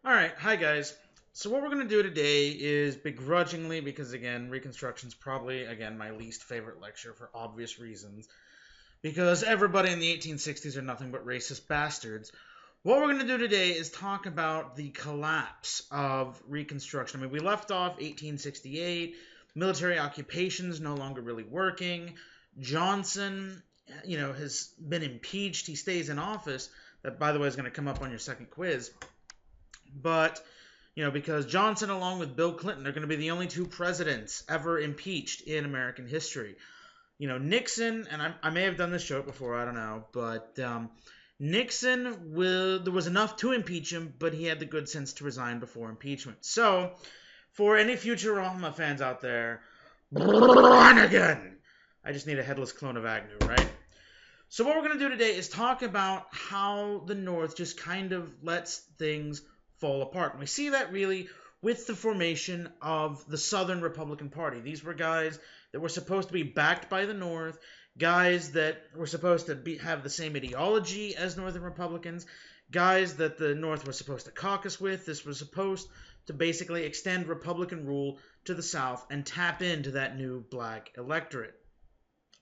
Alright, hi guys. So what we're going to do today is begrudgingly, because again, Reconstruction's probably, again, my least favorite lecture for obvious reasons, because everybody in the 1860s are nothing but racist bastards. What we're going to do today is talk about the collapse of Reconstruction. I mean, we left off 1868, military occupations no longer really working, Johnson, has been impeached, he stays in office. That, by the way, is going to come up on your second quiz. But, because Johnson, along with Bill Clinton, are going to be the only two presidents ever impeached in American history. Nixon, and I may have done this joke before, I don't know, but Nixon, there was enough to impeach him, but he had the good sense to resign before impeachment. So, for any Futurama fans out there, again, I just need a headless clone of Agnew, right? So what we're going to do today is talk about how the North just kind of lets things fall apart. And we see that really with the formation of the Southern Republican Party. These were guys that were supposed to be backed by the North, guys that were supposed to have the same ideology as Northern Republicans, guys that the North was supposed to caucus with. This was supposed to basically extend Republican rule to the South and tap into that new black electorate.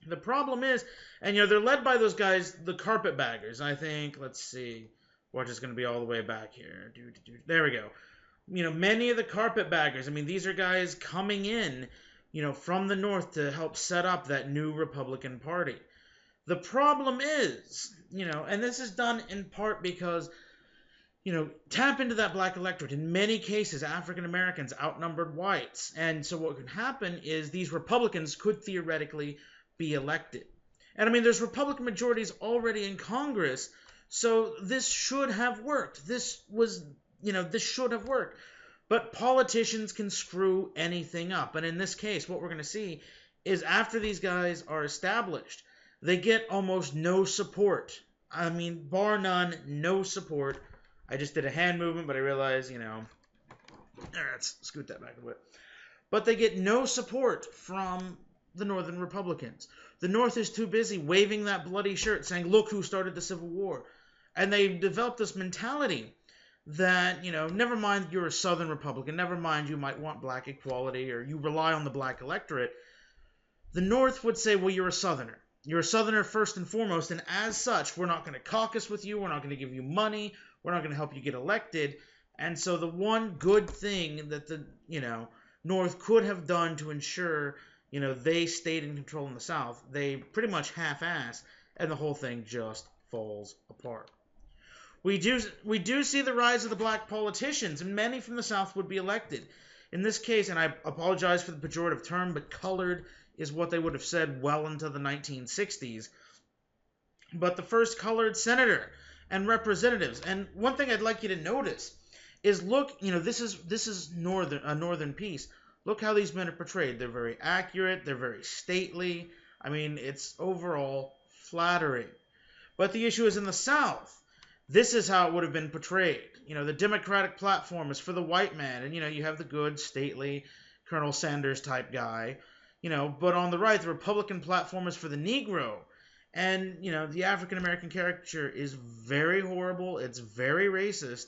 The problem is, and they're led by those guys, the carpetbaggers. I think, let's see, watch is going to be all the way back here. There we go. Many of the carpetbaggers, I mean, these are guys coming in, from the North to help set up that new Republican Party. The problem is, and this is done in part because, tap into that black electorate. In many cases, African Americans outnumbered whites. And so what could happen is these Republicans could theoretically be elected. And I mean, there's Republican majorities already in Congress, so this should have worked. This should have worked. But politicians can screw anything up. And in this case, what we're going to see is after these guys are established, they get almost no support. I mean, bar none, no support. I just did a hand movement, but I realized, let's scoot that back a bit. But they get no support from the Northern Republicans. The North is too busy waving that bloody shirt saying, look who started the Civil War. And they've developed this mentality that, never mind you're a Southern Republican, never mind you might want black equality or you rely on the black electorate. The North would say, well, you're a Southerner. You're a Southerner first and foremost, and as such, we're not going to caucus with you, we're not going to give you money, we're not going to help you get elected. And so the one good thing that the, North could have done to ensure they stayed in control in the South, they pretty much half-ass, and the whole thing just falls apart. We do see the rise of the black politicians, and many from the South would be elected. In this case, and I apologize for the pejorative term, but colored is what they would have said well into the 1960s. But the first colored senator and representatives, and one thing I'd like you to notice is look, this is a northern piece. Look how these men are portrayed. They're very accurate. They're very stately. I mean, it's overall flattering. But the issue is in the South. This is how it would have been portrayed. The Democratic platform is for the white man. And, you have the good, stately Colonel Sanders type guy. But on the right, the Republican platform is for the Negro. And, the African-American caricature is very horrible. It's very racist.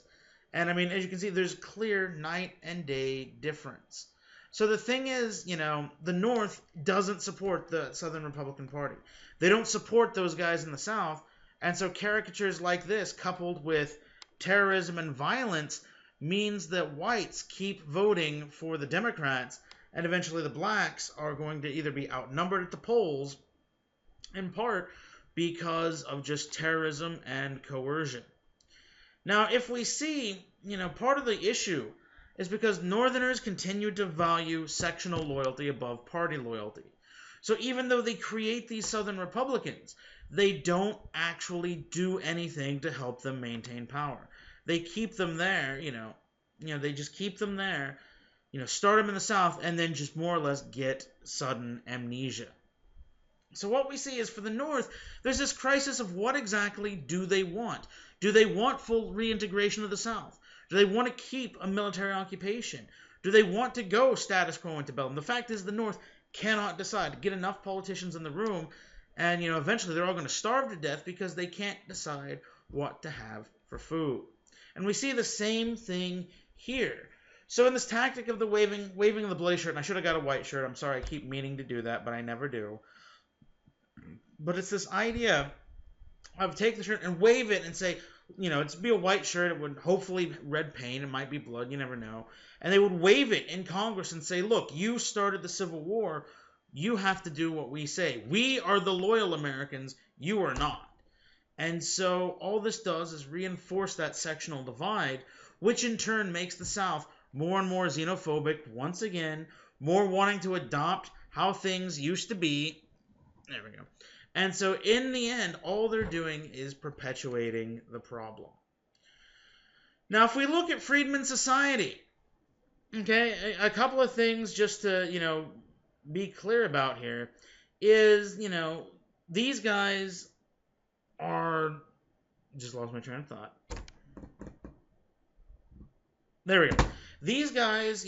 And, I mean, as you can see, there's clear night and day difference. So the thing is, the North doesn't support the Southern Republican Party. They don't support those guys in the South. And so caricatures like this, coupled with terrorism and violence, means that whites keep voting for the Democrats, and eventually the blacks are going to either be outnumbered at the polls, in part because of just terrorism and coercion. Now, if we see, part of the issue is because Northerners continue to value sectional loyalty above party loyalty. So even though they create these Southern Republicans, they don't actually do anything to help them maintain power. They keep them there, they just keep them there, start them in the South, and then just more or less get sudden amnesia. So what we see is for the North, there's this crisis of what exactly do they want? Do they want full reintegration of the South? Do they want to keep a military occupation? Do they want to go status quo antebellum? The fact is the North cannot decide. Get enough politicians in the room, and eventually they're all going to starve to death because they can't decide what to have for food. And we see the same thing here. So in this tactic of the waving of the bloody shirt, and I should have got a white shirt. I'm sorry, I keep meaning to do that, but I never do. But it's this idea of take the shirt and wave it and say, it's be a white shirt. It would hopefully red paint. It might be blood. You never know. And they would wave it in Congress and say, look, you started the Civil War. You have to do what we say. We are the loyal Americans. You are not. And so all this does is reinforce that sectional divide, which in turn makes the South more and more xenophobic, once again, more wanting to adopt how things used to be. There we go. And so in the end, all they're doing is perpetuating the problem. Now, if we look at Freedmen's Society, okay, a couple of things just to, be clear about here is, these guys are, just lost my train of thought. There we go. These guys,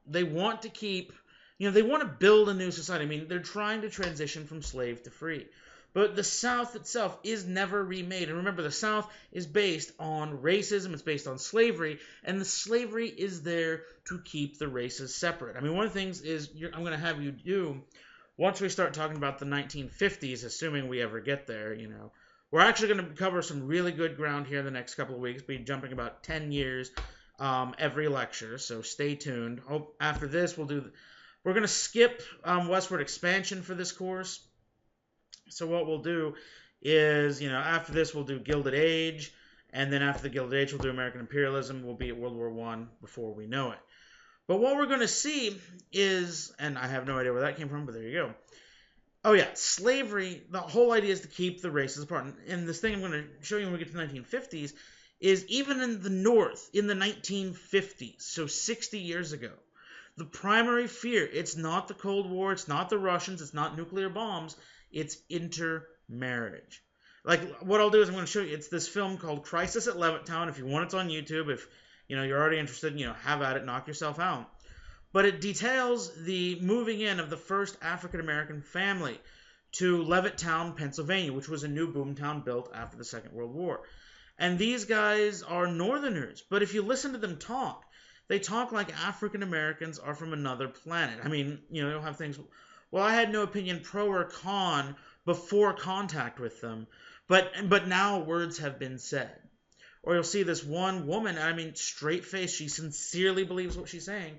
they want to keep, they want to build a new society. I mean, they're trying to transition from slave to free. But the South itself is never remade. And remember, the South is based on racism. It's based on slavery. And the slavery is there to keep the races separate. I mean, one of the things is I'm going to have you do, once we start talking about the 1950s, assuming we ever get there, we're actually going to cover some really good ground here in the next couple of weeks. Be jumping about 10 years every lecture. So stay tuned. After this, we're going to skip westward expansion for this course. So what we'll do is, after this we'll do Gilded Age, and then after the Gilded Age we'll do American Imperialism. We'll be at World War I before we know it. But what we're going to see is, and I have no idea where that came from, but there you go. Oh yeah, slavery, the whole idea is to keep the races apart. And this thing I'm going to show you when we get to the 1950s is even in the North, in the 1950s, so 60 years ago, the primary fear, it's not the Cold War, it's not the Russians, it's not nuclear bombs, it's intermarriage. Like, what I'll do is I'm going to show you, it's this film called Crisis at Levittown. If you want, it's on YouTube. If, you're already interested, have at it, knock yourself out. But it details the moving in of the first African-American family to Levittown, Pennsylvania, which was a new boomtown built after the Second World War. And these guys are Northerners, but if you listen to them talk, they talk like African-Americans are from another planet. I mean, they'll have things... Well, I had no opinion pro or con before contact with them, but now words have been said. Or you'll see this one woman, I mean, straight-faced, she sincerely believes what she's saying.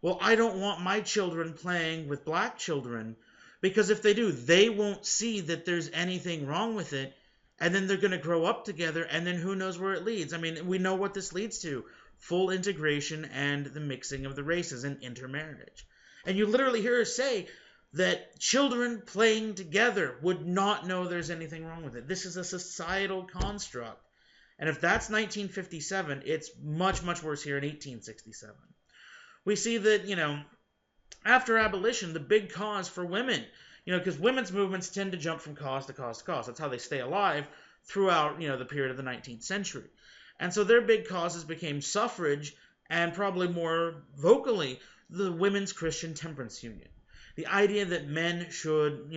Well, I don't want my children playing with black children, because if they do, they won't see that there's anything wrong with it, and then they're going to grow up together, and then who knows where it leads. I mean, we know what this leads to. Full integration and the mixing of the races and intermarriage. And you literally hear her say that children playing together would not know there's anything wrong with it. This is a societal construct. And if that's 1957, it's much, much worse here in 1867. We see that, after abolition, the big cause for women, because women's movements tend to jump from cause to cause to cause. That's how they stay alive throughout, the period of the 19th century. And so their big causes became suffrage and probably more vocally the Women's Christian Temperance Union. The idea that men should,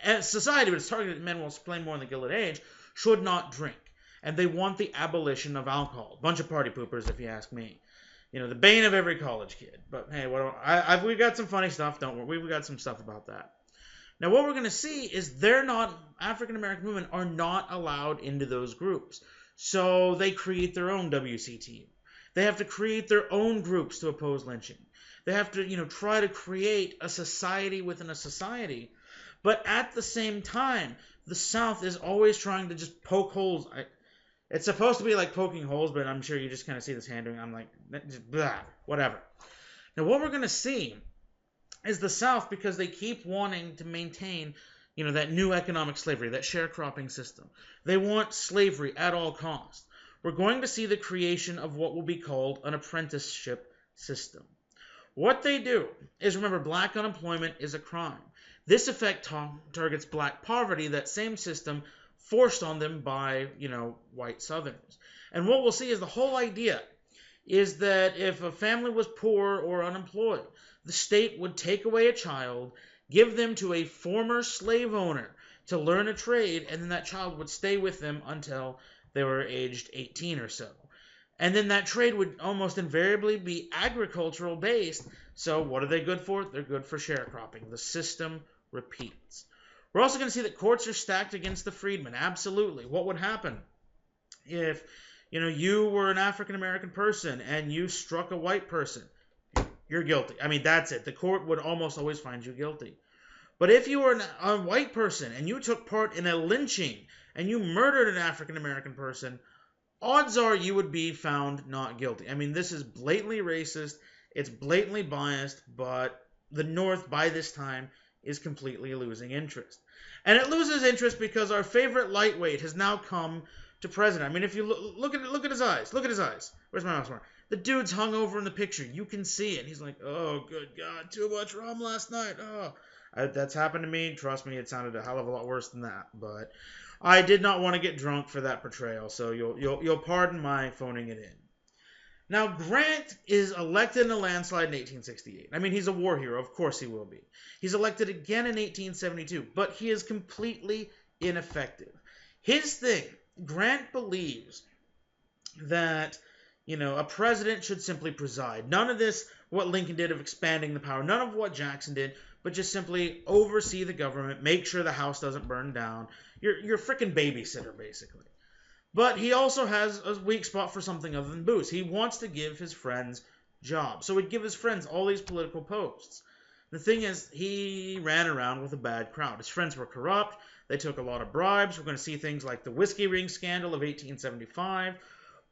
as society, but it's targeted at men, will explain more in the Gilded Age, should not drink. And they want the abolition of alcohol. Bunch of party poopers, if you ask me. The bane of every college kid. But hey, we've got some funny stuff, don't worry. We've got some stuff about that. Now, what we're going to see is African-American women are not allowed into those groups. So they create their own WCT. They have to create their own groups to oppose lynching. They have to, try to create a society within a society. But at the same time, the South is always trying to just poke holes. It's supposed to be like poking holes, but I'm sure you just kind of see this hand doing. I'm like, just blah, whatever. Now, what we're going to see is the South, because they keep wanting to maintain, that new economic slavery, that sharecropping system. They want slavery at all costs. We're going to see the creation of what will be called an apprenticeship system. What they do is, remember, black unemployment is a crime. This effect targets black poverty, that same system forced on them by, white Southerners. And what we'll see is the whole idea is that if a family was poor or unemployed, the state would take away a child, give them to a former slave owner to learn a trade, and then that child would stay with them until they were aged 18 or so. And then that trade would almost invariably be agricultural based. So what are they good for? They're good for sharecropping. The system repeats. We're also going to see that courts are stacked against the freedmen. Absolutely. What would happen if you were an African American person and you struck a white person? You're guilty. I mean, that's it. The court would almost always find you guilty. But if you were a white person and you took part in a lynching and you murdered an African American person, odds are you would be found not guilty. I mean, this is blatantly racist. It's blatantly biased, but the North by this time is completely losing interest. And it loses interest because our favorite lightweight has now come to president. I mean, if you look at his eyes. Look at his eyes. Where's my mouse marker? The dude's hung over in the picture. You can see it. He's like, oh, good God, too much rum last night. Oh, that's happened to me. Trust me, it sounded a hell of a lot worse than that. But I did not want to get drunk for that portrayal, so you'll pardon my phoning it in. Now, Grant is elected in a landslide in 1868. I mean, he's a war hero. Of course he will be. He's elected again in 1872, but he is completely ineffective. His thing, Grant believes that, a president should simply preside. None of this, what Lincoln did of expanding the power, none of what Jackson did, but just simply oversee the government, make sure the house doesn't burn down. You're a freaking babysitter, basically. But he also has a weak spot for something other than booze. He wants to give his friends jobs. So he'd give his friends all these political posts. The thing is, he ran around with a bad crowd. His friends were corrupt. They took a lot of bribes. We're going to see things like the whiskey ring scandal of 1875,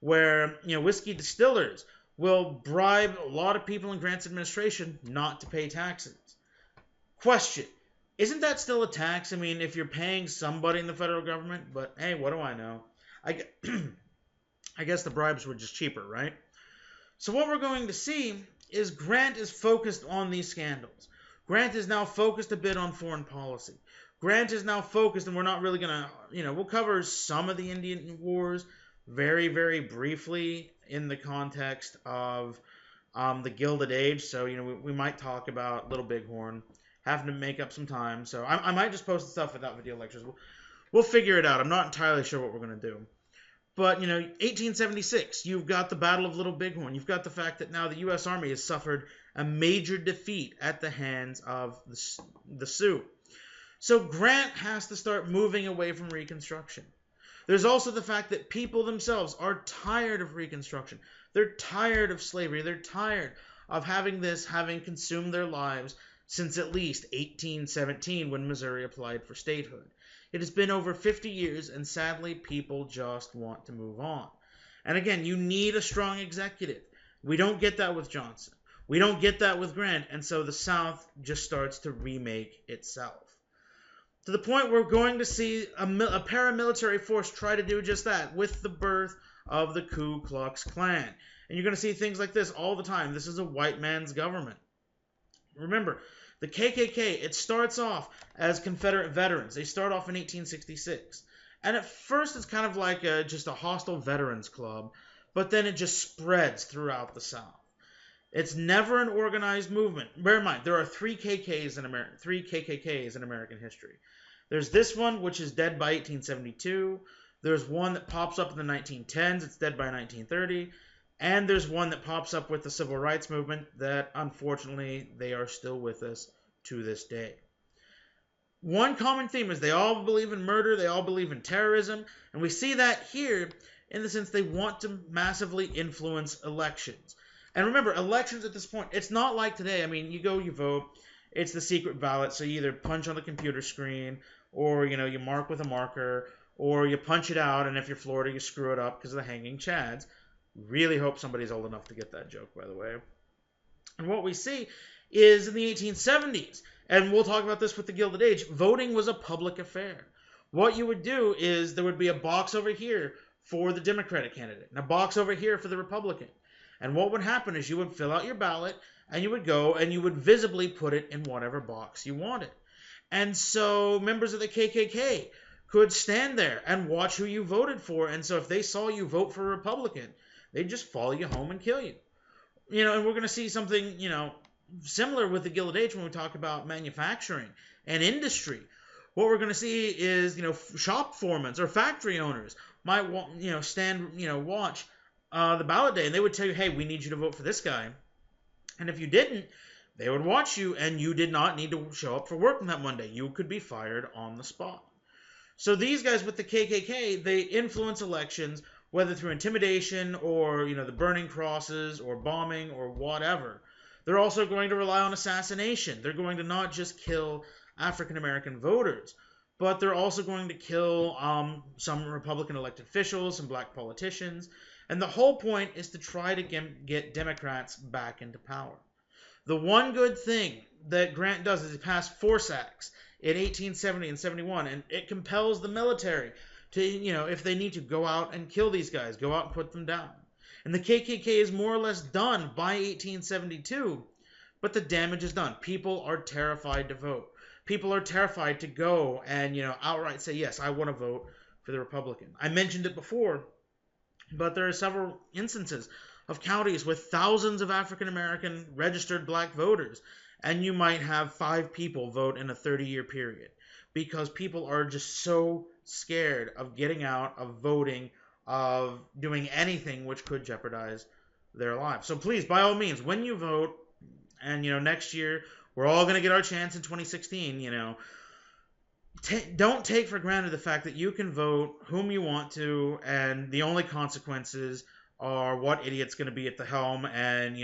where, whiskey distillers will bribe a lot of people in Grant's administration not to pay taxes. Question. Isn't that still a tax? I mean, if you're paying somebody in the federal government, but hey, what do I know? I guess the bribes were just cheaper, right? So what we're going to see is Grant is focused on these scandals. Grant is now focused a bit on foreign policy. Grant is now focused, and we're not really going to, we'll cover some of the Indian Wars very, very briefly in the context of the Gilded Age. So, we might talk about Little Bighorn, having to make up some time. So I might just post the stuff without video lectures. We'll figure it out. I'm not entirely sure what we're going to do. But, 1876, you've got the Battle of Little Bighorn. You've got the fact that now the U.S. Army has suffered a major defeat at the hands of the Sioux. So Grant has to start moving away from Reconstruction. There's also the fact that people themselves are tired of Reconstruction. They're tired of slavery. They're tired of having consumed their lives since at least 1817 when Missouri applied for statehood. It has been over 50 years, and sadly, people just want to move on. And again, you need a strong executive. We don't get that with Johnson. We don't get that with Grant, and so the South just starts to remake itself. To the point where we're going to see a paramilitary force try to do just that with the birth of the Ku Klux Klan. And you're going to see things like this all the time. This is a white man's government. Remember, the KKK, it starts off as Confederate veterans. They start off in 1866. And at first, it's kind of like just a hostile veterans club, but then it just spreads throughout the South. It's never an organized movement. Bear in mind, there are three KKKs in American history. There's this one, which is dead by 1872. There's one that pops up in the 1910s. It's dead by 1930. And there's one that pops up with the Civil Rights Movement that, unfortunately, they are still with us to this day. One common theme is they all believe in murder, they all believe in terrorism, and we see that here in the sense they want to massively influence elections. And remember, elections at this point, it's not like today. I mean, you go, you vote, it's the secret ballot, so you either punch on the computer screen, or, you mark with a marker, or you punch it out, and if you're Florida, you screw it up because of the hanging chads. Really hope somebody's old enough to get that joke, by the way. And what we see is in the 1870s, and we'll talk about this with the Gilded Age, voting was a public affair. What you would do is there would be a box over here for the Democratic candidate, and a box over here for the Republican. And what would happen is you would fill out your ballot, and you would go and you would visibly put it in whatever box you wanted. And so members of the KKK could stand there and watch who you voted for. And so if they saw you vote for a Republican, they'd just follow you home and kill you. And we're going to see something, similar with the Gilded Age when we talk about manufacturing and industry. What we're going to see is, shop foremen or factory owners might, watch the ballot day, and they would tell you, hey, we need you to vote for this guy. And if you didn't, they would watch you, and you did not need to show up for work on that Monday. You could be fired on the spot. So these guys with the KKK, they influence elections, whether through intimidation or, the burning crosses or bombing or whatever. They're also going to rely on assassination. They're going to not just kill African American voters, but they're also going to kill some Republican elected officials, some black politicians. And the whole point is to try to get Democrats back into power. The one good thing that Grant does is he passed Force Acts in 1870 and 71, and it compels the military to, if they need to, go out and kill these guys, go out and put them down. And the KKK is more or less done by 1872, but the damage is done. People are terrified to vote. People are terrified to go and, outright say, yes, I want to vote for the Republican. I mentioned it before, but there are several instances of counties with thousands of African American registered black voters, and you might have 5 people vote in a 30-year period because people are just so scared of getting out, of voting, of doing anything which could jeopardize their lives. So please, by all means, when you vote, and next year we're all going to get our chance in 2016, don't take for granted the fact that you can vote whom you want to, and the only consequences are what idiot's going to be at the helm and,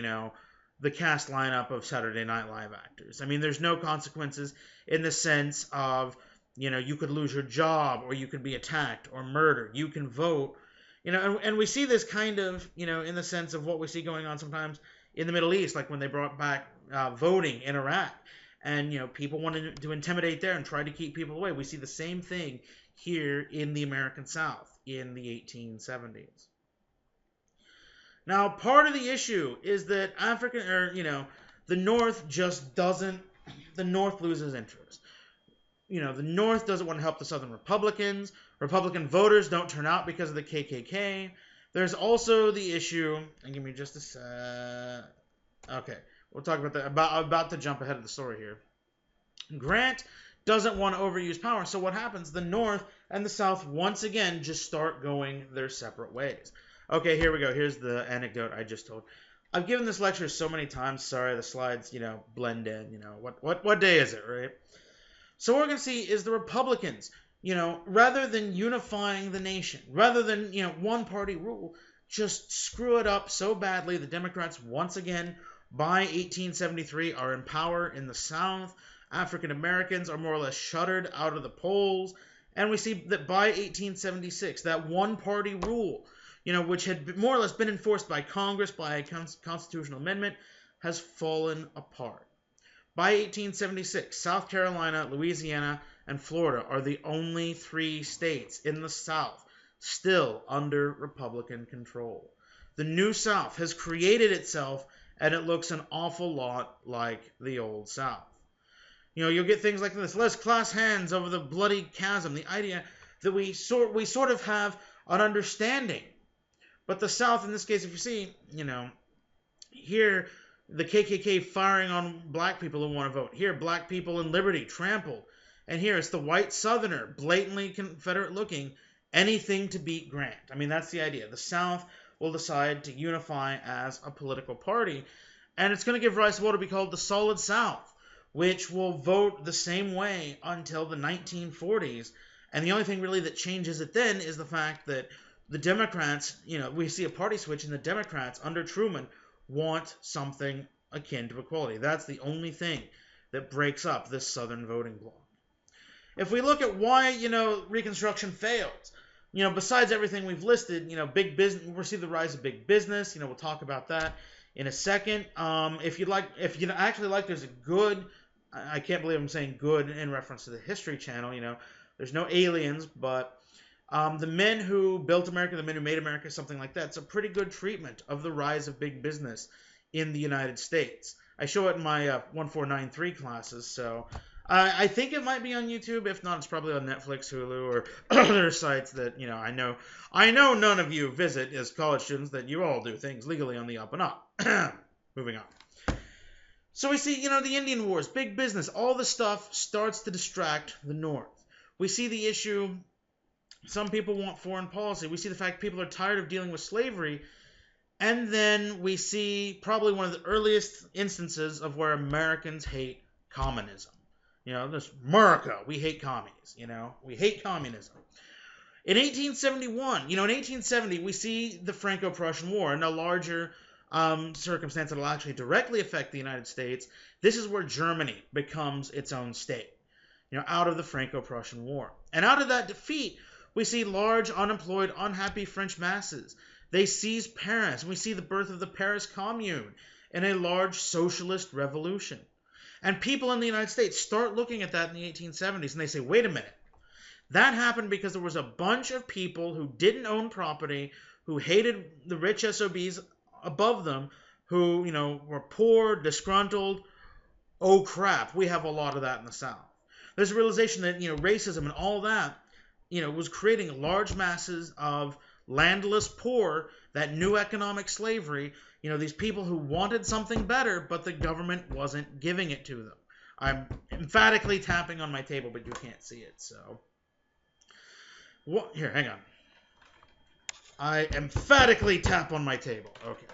the cast lineup of Saturday Night Live actors. I mean, there's no consequences in the sense of, you could lose your job or you could be attacked or murdered. You can vote, and we see this kind of, in the sense of what we see going on sometimes in the Middle East, like when they brought back voting in Iraq. And, people wanted to intimidate there and try to keep people away. We see the same thing here in the American South in the 1870s. Now, part of the issue is that the North just doesn't, the North loses interest. The North doesn't want to help the Southern Republicans. Republican voters don't turn out because of the KKK. There's also the issue, and give me just a sec. Okay, we'll talk about that. About to jump ahead of the story here. Grant doesn't want to overuse power, so what happens? The North and the South once again just start going their separate ways. Okay, here we go. Here's the anecdote I just told. I've given this lecture so many times. Sorry, the slides, blend in. What day is it, right? So what we're going to see is the Republicans, rather than unifying the nation, rather than, one-party rule, just screw it up so badly. The Democrats, once again, by 1873, are in power in the South. African Americans are more or less shuttered out of the polls. And we see that by 1876, that one-party rule, which had more or less been enforced by Congress by a constitutional amendment, has fallen apart. By 1876, South Carolina, Louisiana, and Florida are the only 3 states in the South still under Republican control. The New South has created itself, and it looks an awful lot like the Old South. You'll get things like this. Let's clasp hands over the bloody chasm. The idea that we sort of have an understanding. But the South, in this case, if you see, here, the KKK firing on black people who want to vote. Here, black people in liberty trampled. And here, it's the white Southerner, blatantly Confederate looking, anything to beat Grant. I mean, that's the idea. The South will decide to unify as a political party. And it's going to give rise to what will be called the Solid South, which will vote the same way until the 1940s. And the only thing really that changes it then is the fact that the Democrats, we see a party switch, and the Democrats under Truman want something akin to equality. That's the only thing that breaks up this Southern voting bloc. If we look at why, Reconstruction fails, besides everything we've listed, big business, we'll see the rise of big business. We'll talk about that in a second. If you actually like, there's a good, I can't believe I'm saying good in reference to the History Channel. There's no aliens, but the men who built America, the men who made America, something like that. It's a pretty good treatment of the rise of big business in the United States. I show it in my 1493 classes, so I think it might be on YouTube. If not, it's probably on Netflix, Hulu, or other sites that, I know none of you visit as college students, that you all do things legally on the up and up. Moving on. So we see, the Indian Wars, big business, all this stuff starts to distract the North. We see the issue. Some people want foreign policy. We see the fact people are tired of dealing with slavery, And then we see probably one of the earliest instances of where Americans hate communism. This America, we hate commies. We hate communism. In 1871, in 1870, we see the Franco-Prussian War in a larger circumstance that will actually directly affect the United States. This is where Germany becomes its own state, out of the Franco-Prussian War. And out of that defeat, we see large, unemployed, unhappy French masses. They seize Paris, and we see the birth of the Paris Commune and a large socialist revolution. And people in the United States start looking at that in the 1870s, and they say, wait a minute. That happened because there was a bunch of people who didn't own property, who hated the rich SOBs above them, who, were poor, disgruntled. Oh crap, we have a lot of that in the South. There's a realization that, racism and all that, was creating large masses of landless poor, that new economic slavery, these people who wanted something better, but the government wasn't giving it to them. I'm emphatically tapping on my table, but you can't see it, so. What? Here, hang on. I emphatically tap on my table. Okay.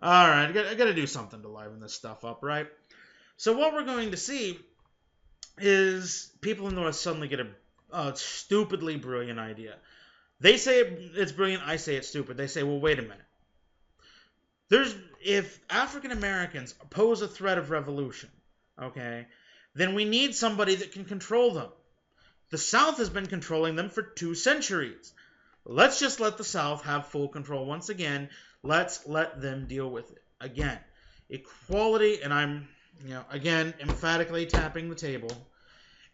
Alright, I gotta do something to liven this stuff up, right? So what we're going to see is people in the North suddenly get a stupidly brilliant idea. They say it's brilliant, I say it's stupid. They say, well, wait a minute. If African Americans pose a threat of revolution, okay, then we need somebody that can control them. The South has been controlling them for 2 centuries. Let's just let the South have full control once again. Let's let them deal with it. Again, equality, and I'm, again, emphatically tapping the table.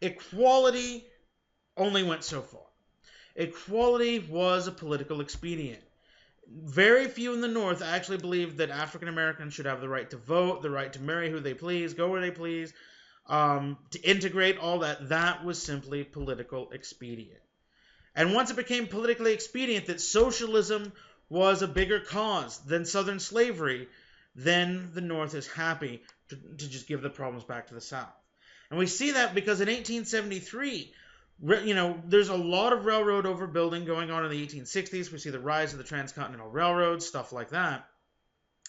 Equality only went so far. Equality was a political expedient. Very few in the North actually believed that African Americans should have the right to vote, the right to marry who they please, go where they please, to integrate, all that. That was simply political expedient. And once it became politically expedient that socialism was a bigger cause than Southern slavery, then the North is happy to just give the problems back to the South. And we see that because in 1873, there's a lot of railroad overbuilding going on in the 1860s. We see the rise of the transcontinental railroads, stuff like that.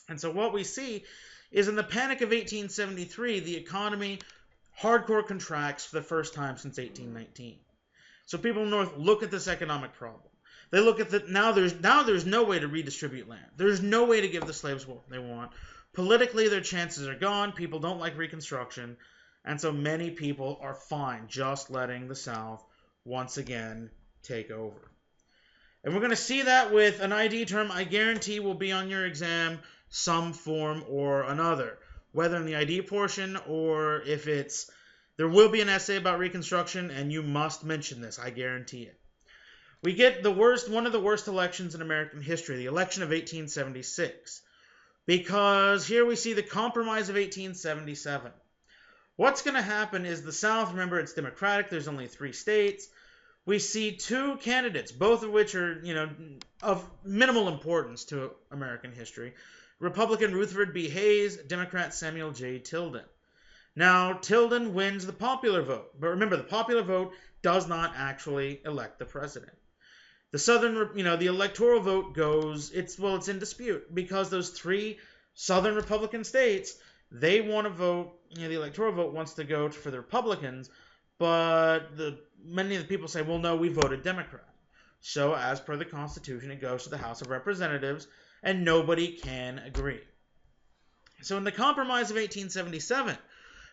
And so what we see is in the Panic of 1873, the economy hardcore contracts for the first time since 1819. So people in the North look at this economic problem. They look at now there's no way to redistribute land. There's no way to give the slaves what they want. Politically, their chances are gone. People don't like Reconstruction. And so many people are fine just letting the South once again take over. And we're going to see that with an ID term I guarantee will be on your exam some form or another. Whether in the ID portion or if it's... There will be an essay about Reconstruction, and you must mention this. I guarantee it. We get one of the worst elections in American history, the election of 1876. Because here we see the Compromise of 1877. What's going to happen is the South, remember, it's Democratic. There's only 3 states. We see 2 candidates, both of which are, of minimal importance to American history. Republican Rutherford B. Hayes, Democrat Samuel J. Tilden. Now, Tilden wins the popular vote. But remember, the popular vote does not actually elect the president. The Southern, the electoral vote goes, it's in dispute because those 3 Southern Republican states, they want to vote, the electoral vote wants to go for the Republicans, but many of the people say, well, no, we voted Democrat. So as per the Constitution, it goes to the House of Representatives, and nobody can agree. So in the Compromise of 1877,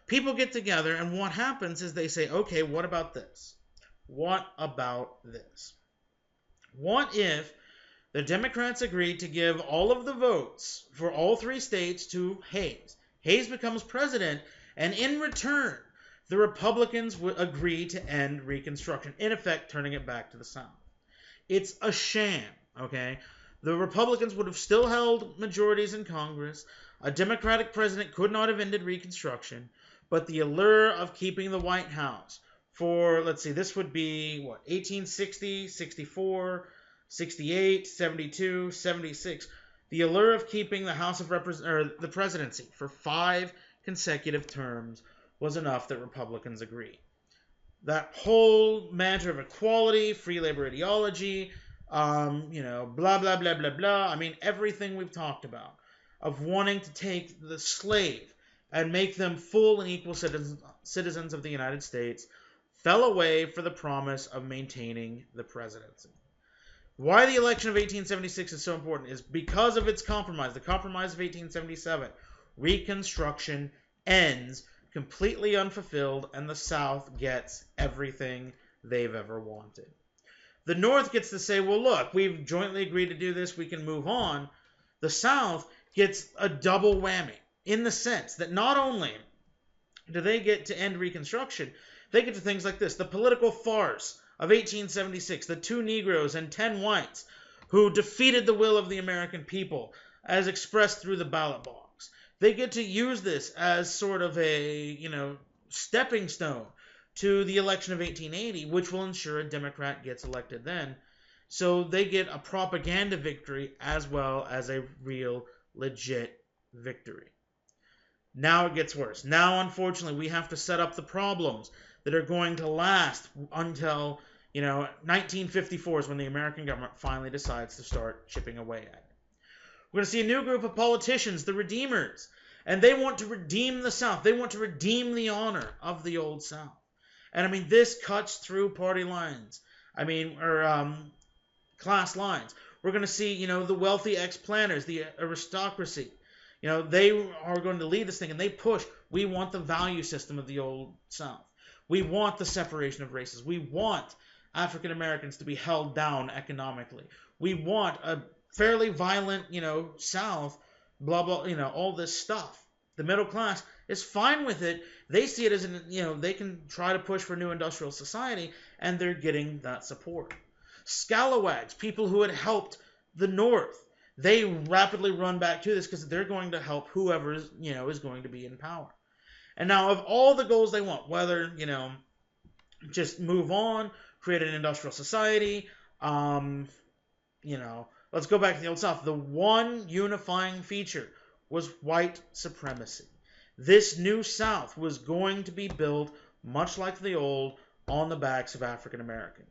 people get together, and what happens is they say, okay, what about this? What about this? What if the Democrats agreed to give all of the votes for all 3 states to Hayes? Hayes becomes president, and in return, the Republicans would agree to end Reconstruction, in effect turning it back to the South. It's a sham, okay? The Republicans would have still held majorities in Congress. A Democratic president could not have ended Reconstruction, but the allure of keeping the White House for, let's see, this would be, 1860, 64, 68, 72, 76. The allure of keeping the House of the presidency for 5 consecutive terms was enough that Republicans agreed. That whole matter of equality, free labor ideology, blah, blah, blah, blah, blah. I mean, everything we've talked about of wanting to take the slave and make them full and equal citizens of the United States fell away for the promise of maintaining the presidency. Why the election of 1876 is so important is because of its compromise. The Compromise of 1877. Reconstruction ends completely unfulfilled, and the South gets everything they've ever wanted. The North gets to say, well, look, we've jointly agreed to do this, we can move on. The South gets a double whammy in the sense that not only do they get to end Reconstruction, they get to things like this. The political farce of 1876, the 2 Negroes and 10 whites who defeated the will of the American people as expressed through the ballot box. They get to use this as sort of a, stepping stone to the election of 1880, which will ensure a Democrat gets elected then. So they get a propaganda victory as well as a real, legit victory. Now it gets worse. Now, unfortunately, we have to set up the problems that are going to last until, 1954 is when the American government finally decides to start chipping away at it. We're going to see a new group of politicians, the Redeemers, and they want to redeem the South. They want to redeem the honor of the Old South. And, this cuts through party lines. Class lines. We're going to see, the wealthy ex-planters, the aristocracy. They are going to lead this thing, and they push, we want the value system of the Old South. We want the separation of races. We want African Americans to be held down economically. We want a fairly violent, South, blah, blah, all this stuff. The middle class is fine with it. They see it as, they can try to push for a new industrial society, and they're getting that support. Scalawags, people who had helped the North, they rapidly run back to this because they're going to help whoever is going to be in power. And now, of all the goals they want, whether, just move on, create an industrial society, let's go back to the Old South. The one unifying feature was white supremacy. This new South was going to be built, much like the old, on the backs of African Americans.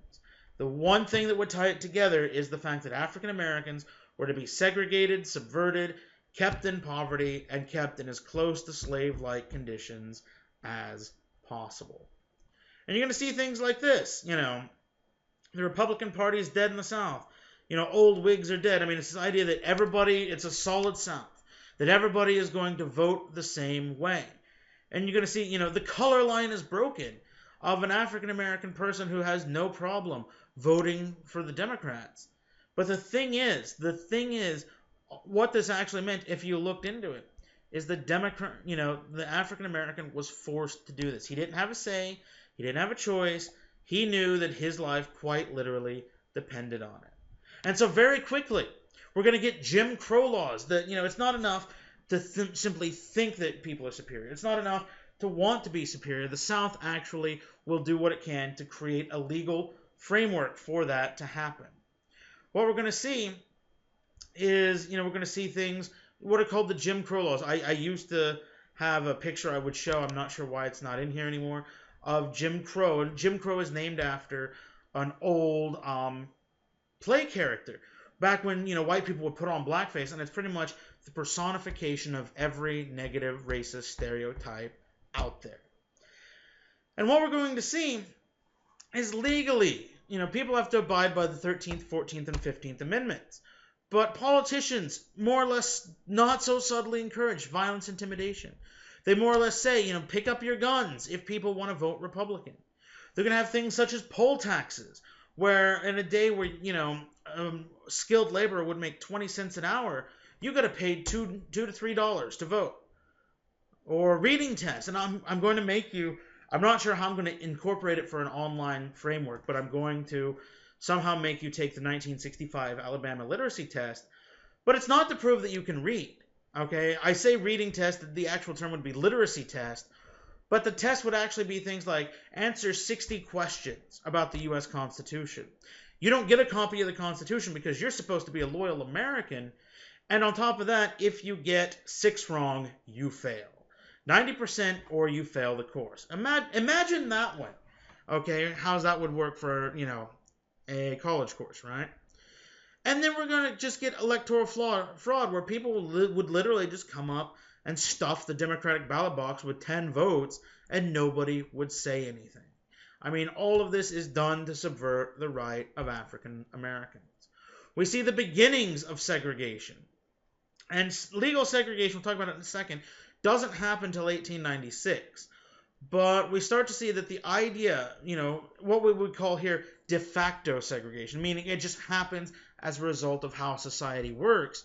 The one thing that would tie it together is the fact that African Americans were to be segregated, subverted, kept in poverty, and kept in as close to slave-like conditions as possible. And you're going to see things like this. The Republican Party is dead in the South. Old Whigs are dead. It's this idea that it's a solid South, that everybody is going to vote the same way. And you're going to see, the color line is broken of an African-American person who has no problem voting for the Democrats. But the thing is, what this actually meant, if you looked into it, is the African-American was forced to do this. He didn't have a say. He didn't have a choice. He knew that his life quite literally depended on it. And so very quickly, we're going to get Jim Crow laws that, it's not enough to simply think that people are superior. It's not enough to want to be superior. The South actually will do what it can to create a legal framework for that to happen. What we're going to see is, we're going to see things, what are called the Jim Crow laws. I used to have a picture I would show, I'm not sure why it's not in here anymore, of Jim Crow. And Jim Crow is named after an old play character. Back when, white people would put on blackface, and it's pretty much the personification of every negative racist stereotype out there. And what we're going to see is legally, people have to abide by the 13th, 14th, and 15th Amendments. But politicians, more or less, not so subtly encourage violence, intimidation. They more or less say, pick up your guns if people want to vote Republican. They're going to have things such as poll taxes, where in a day where, skilled labor would make 20 cents an hour, you got to pay $2 to $3 to vote. Or reading tests, and I'm going to make you, I'm not sure how I'm going to incorporate it for an online framework, but I'm going to somehow make you take the 1965 Alabama literacy test, but it's not to prove that you can read, okay? I say reading test, the actual term would be literacy test, but the test would actually be things like answer 60 questions about the U.S. Constitution. You don't get a copy of the Constitution because you're supposed to be a loyal American, and on top of that, if you get 6 wrong, you fail. 90% or you fail the course. Imagine that one, okay? How that would work for, a college course, right? And then we're going to just get electoral fraud where people would literally just come up and stuff the Democratic ballot box with 10 votes and nobody would say anything. I mean, all of this is done to subvert the right of African Americans. We see the beginnings of segregation. And legal segregation, we'll talk about it in a second, doesn't happen until 1896. But we start to see that the idea, what we would call here de facto segregation, meaning it just happens as a result of how society works.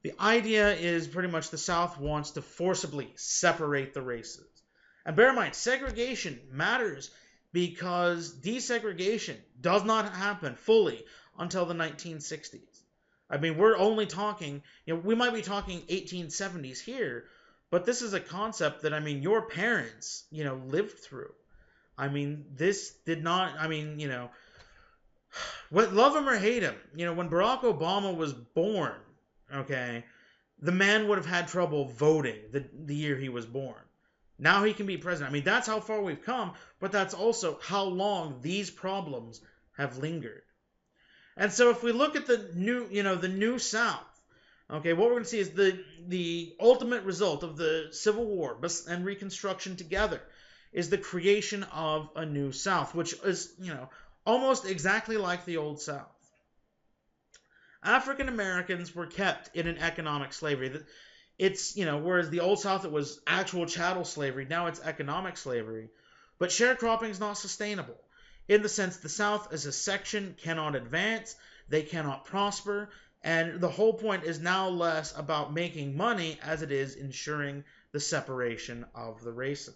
The idea is pretty much the South wants to forcibly separate the races. And bear in mind, segregation matters because desegregation does not happen fully until the 1960s. I mean, we're only talking, we might be talking 1870s here, but this is a concept that, your parents, lived through. This did not, love him or hate him, when Barack Obama was born, okay, the man would have had trouble voting the year he was born. Now he can be president. That's how far we've come, but that's also how long these problems have lingered. And so if we look at the new South, okay, what we're going to see is the ultimate result of the Civil War and Reconstruction together is the creation of a new South, which is, almost exactly like the old South. African Americans were kept in an economic slavery. It's, whereas the old South, it was actual chattel slavery, now it's economic slavery. But sharecropping is not sustainable. In the sense the South as a section cannot advance, they cannot prosper, and the whole point is now less about making money as it is ensuring the separation of the races.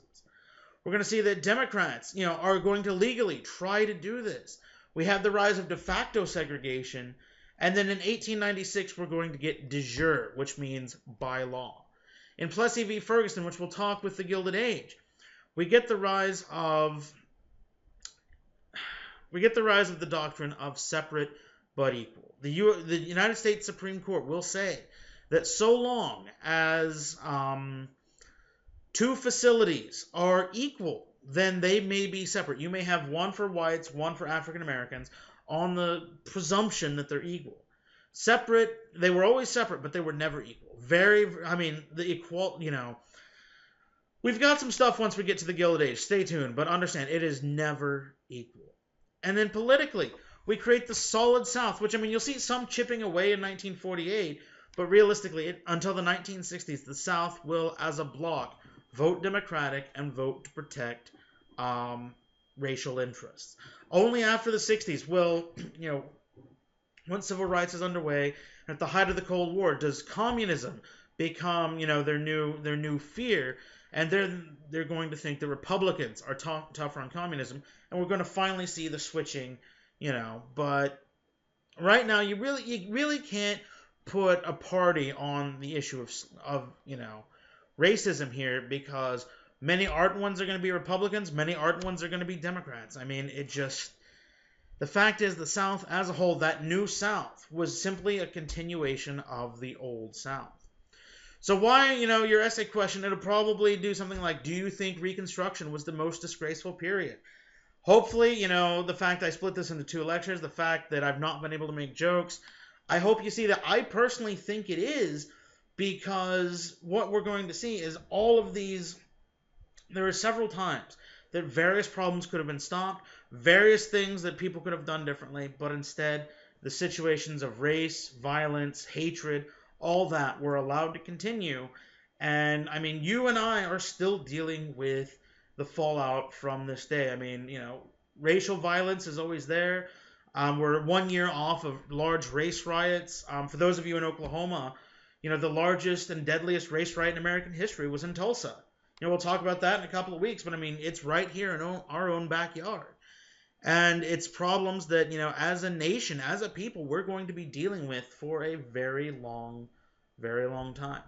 We're going to see that Democrats, are going to legally try to do this. We have the rise of de facto segregation, and then in 1896 we're going to get de jure, which means by law. In Plessy v. Ferguson, which we'll talk with the Gilded Age, we get the rise of the doctrine of separate but equal. The United States Supreme Court will say that so long as two facilities are equal, then they may be separate. You may have one for whites, one for African Americans, on the presumption that they're equal. Separate, they were always separate, but they were never equal. We've got some stuff once we get to the Gilded Age. Stay tuned, but understand, it is never equal. And then politically, we create the solid South, which, you'll see some chipping away in 1948, but realistically, until the 1960s, the South will, as a bloc, vote Democratic and vote to protect racial interests. Only after the 60s will, once civil rights is underway, at the height of the Cold War, does communism become, their new fear, and they're going to think the Republicans are tougher on communism, and we're going to finally see the switching, But right now, you really can't put a party on the issue of racism here, because many ardent ones are going to be Republicans, many ardent ones are going to be Democrats. The fact is, the South as a whole, that new South, was simply a continuation of the old South. So why, your essay question, it'll probably do something like, do you think Reconstruction was the most disgraceful period? Hopefully, the fact I split this into 2 lectures, the fact that I've not been able to make jokes, I hope you see that I personally think it is, because what we're going to see is all of these, there are several times that various problems could have been stopped, various things that people could have done differently, but instead the situations of race, violence, hatred, all that were allowed to continue. And you and I are still dealing with the fallout from this day. Racial violence is always there. We're 1 year off of large race riots. For those of you in Oklahoma, the largest and deadliest race riot in American history was in Tulsa. We'll talk about that in a couple of weeks, but it's right here in our own backyard. And it's problems that, as a nation, as a people, we're going to be dealing with for a very long time.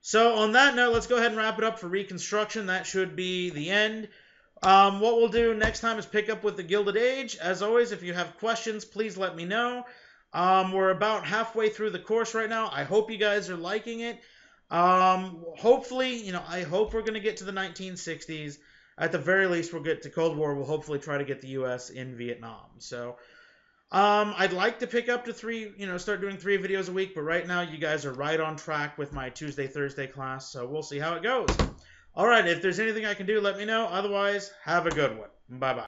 So on that note, let's go ahead and wrap it up for Reconstruction. That should be the end. What we'll do next time is pick up with the Gilded Age. As always, if you have questions, please let me know. We're about halfway through the course right now. I hope you guys are liking it. Hopefully, I hope we're going to get to the 1960s. At the very least, we'll get to Cold War. We'll hopefully try to get the U.S. in Vietnam. So I'd like to pick up to three, start doing 3 videos a week, but right now you guys are right on track with my Tuesday, Thursday class, so we'll see how it goes. All right, if there's anything I can do, let me know. Otherwise, have a good one. Bye-bye.